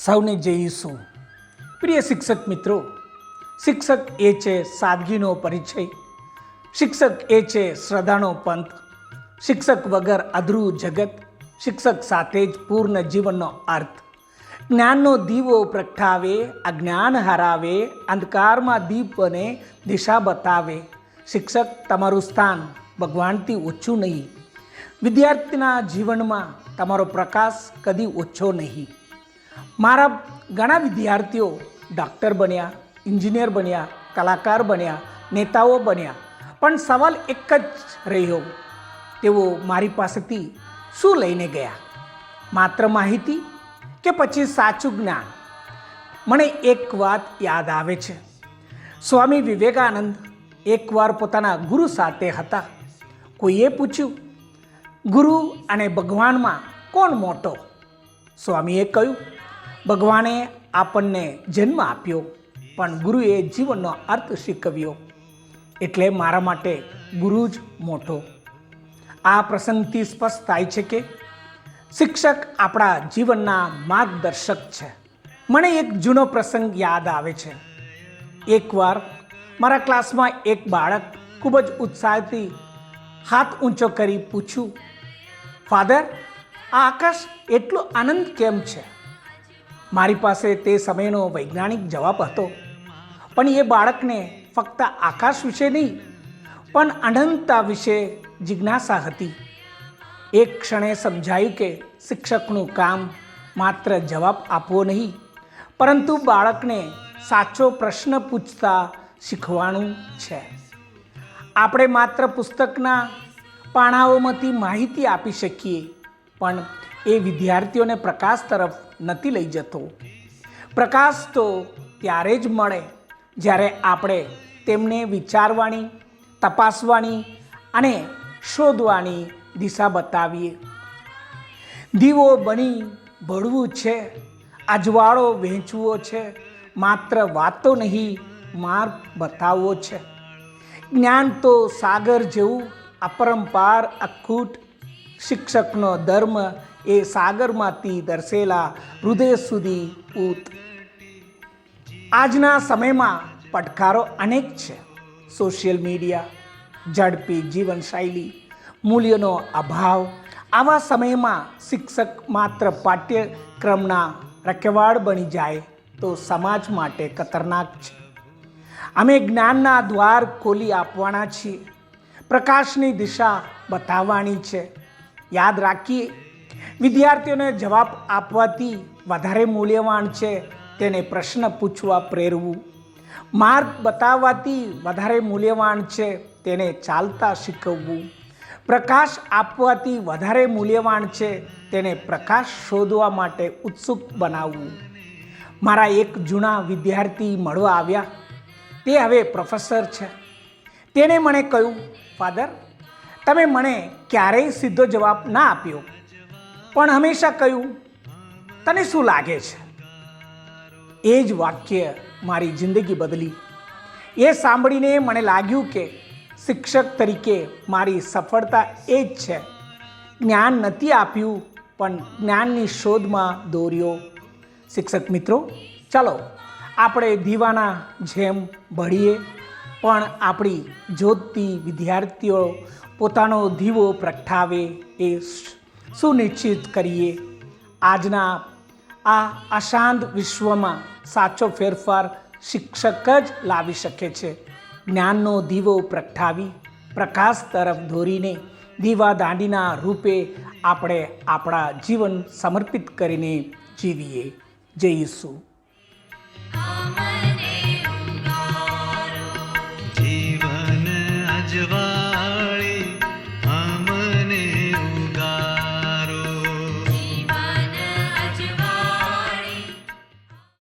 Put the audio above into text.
સૌને જય ઈસુ. પ્રિય શિક્ષક મિત્રો, શિક્ષક એ છે સાદગીનો પરિચય, શિક્ષક એ છે શ્રદ્ધાનો પંથ, શિક્ષક વગર અધૂરું જગત, શિક્ષક સાથે જ પૂર્ણ જીવનનો અર્થ. જ્ઞાનનો દીવો પ્રગટાવે, અજ્ઞાન હરાવે, અંધકારમાં દીપ બને, દિશા બતાવે. શિક્ષક તમારું સ્થાન ભગવાનથી ઓછું નહીં. વિદ્યાર્થીના જીવનમાં તમારો પ્રકાશ કદી ઓછો નહીં. મારા ઘણા વિદ્યાર્થીઓ ડૉક્ટર બન્યા, એન્જિનિયર બન્યા, કલાકાર બન્યા, નેતાઓ બન્યા, પણ સવાલ એક જ રહ્યો, તેઓ મારી પાસેથી શું લઈને ગયા? માત્ર માહિતી કે પછી સાચું જ્ઞાન? મને એક વાત યાદ આવે છે. સ્વામી વિવેકાનંદ એકવાર પોતાના ગુરુ સાથે હતા. કોઈએ પૂછ્યું, ગુરુ અને ભગવાનમાં કોણ મોટો? સ્વામીએ કહ્યું, ભગવાને આપણને જન્મ આપ્યો, પણ ગુરુએ જીવનનો અર્થ શીખવ્યો, એટલે મારા માટે ગુરુ જ મોટો. આ પ્રસંગથી સ્પષ્ટ થાય છે કે શિક્ષક આપણા જીવનના માર્ગદર્શક છે. મને એક જૂનો પ્રસંગ યાદ આવે છે. એકવાર મારા ક્લાસમાં એક બાળક ખૂબ જ ઉત્સાહથી હાથ ઊંચો કરી પૂછ્યું, ફાધર, આ આકાશ એટલો આનંદ કેમ છે? મારી પાસે તે સમયનો વૈજ્ઞાનિક જવાબ હતો, પણ એ બાળકને ફક્ત આકાશ વિશે નહીં, પણ અનંતતા વિશે જિજ્ઞાસા હતી. એક ક્ષણે સમજાયું કે શિક્ષકનું કામ માત્ર જવાબ આપવો નહીં, પરંતુ બાળકને સાચો પ્રશ્ન પૂછતા શીખવાનું છે. આપણે માત્ર પુસ્તકના પાનાઓમાંથી માહિતી આપી શકીએ, પણ એ વિદ્યાર્થીઓને પ્રકાશ તરફ નથી લઈ જતો. પ્રકાશ તો ત્યારે જ મળે જ્યારે આપણે તેમને વિચારવાની, તપાસવાની અને શોધવાની દિશા બતાવીએ. દીવો બની ભળવું છે, અજવાળો વહેંચવો છે, માત્ર વાતો નહીં, માર્ગ બતાવવો છે. જ્ઞાન તો સાગર જેવું અપરંપાર અખૂટ. શિક્ષકનો ધર્મ એ સાગરમાંથી દર્શેલા હૃદય સુધી પૂત. આજના સમયમાં પડકારો અનેક છે. સોશિયલ મીડિયા, ઝડપી જીવનશૈલી, મૂલ્યનો અભાવ. આવા સમયમાં શિક્ષક માત્ર પાઠ્યક્રમના રખેવાળ બની જાય તો સમાજ માટે ખતરનાક છે. અમે જ્ઞાનના દ્વાર ખોલી આપવાના છીએ, પ્રકાશની દિશા બતાવવાની છે. યાદ રાખીએ, વિદ્યાર્થીઓને જવાબ આપવાથી વધારે મૂલ્યવાન છે તેને પ્રશ્ન પૂછવા પ્રેરવું. માર્ગ બતાવવાથી વધારે મૂલ્યવાન છે તેને ચાલતા શીખવવું. પ્રકાશ આપવાથી વધારે મૂલ્યવાન છે તેને પ્રકાશ શોધવા માટે ઉત્સુક બનાવવું. મારા એક જૂના વિદ્યાર્થી મળવા આવ્યા. તે હવે પ્રોફેસર છે. તેણે મને કહ્યું, ફાધર, તમે મને ક્યારેય સીધો જવાબ ના આપ્યો, પણ હંમેશા કહ્યું, તને શું લાગે છે? એ જ વાક્ય મારી જિંદગી બદલી. એ સાંભળીને મને લાગ્યું કે શિક્ષક તરીકે મારી સફળતા એ જ છે. જ્ઞાન નથી આપ્યું, પણ જ્ઞાનની શોધમાં દોર્યો. શિક્ષક મિત્રો, ચાલો આપણે દીવાના જેમ ભળીએ, પણ આપણી જ્યોતથી વિદ્યાર્થીઓ પોતાનો દીવો પ્રગટાવે એ સુનિશ્ચિત કરીએ. આજના આ અશાંત વિશ્વમાં સાચો ફેરફાર શિક્ષક જ લાવી શકે છે. જ્ઞાનનો દીવો પ્રગટાવી પ્રકાશ તરફ દોરીને દીવાદાંડીના રૂપે આપણે આપણા જીવન સમર્પિત કરીને જીવીએ. જય ઈસુ. જીવન અજવા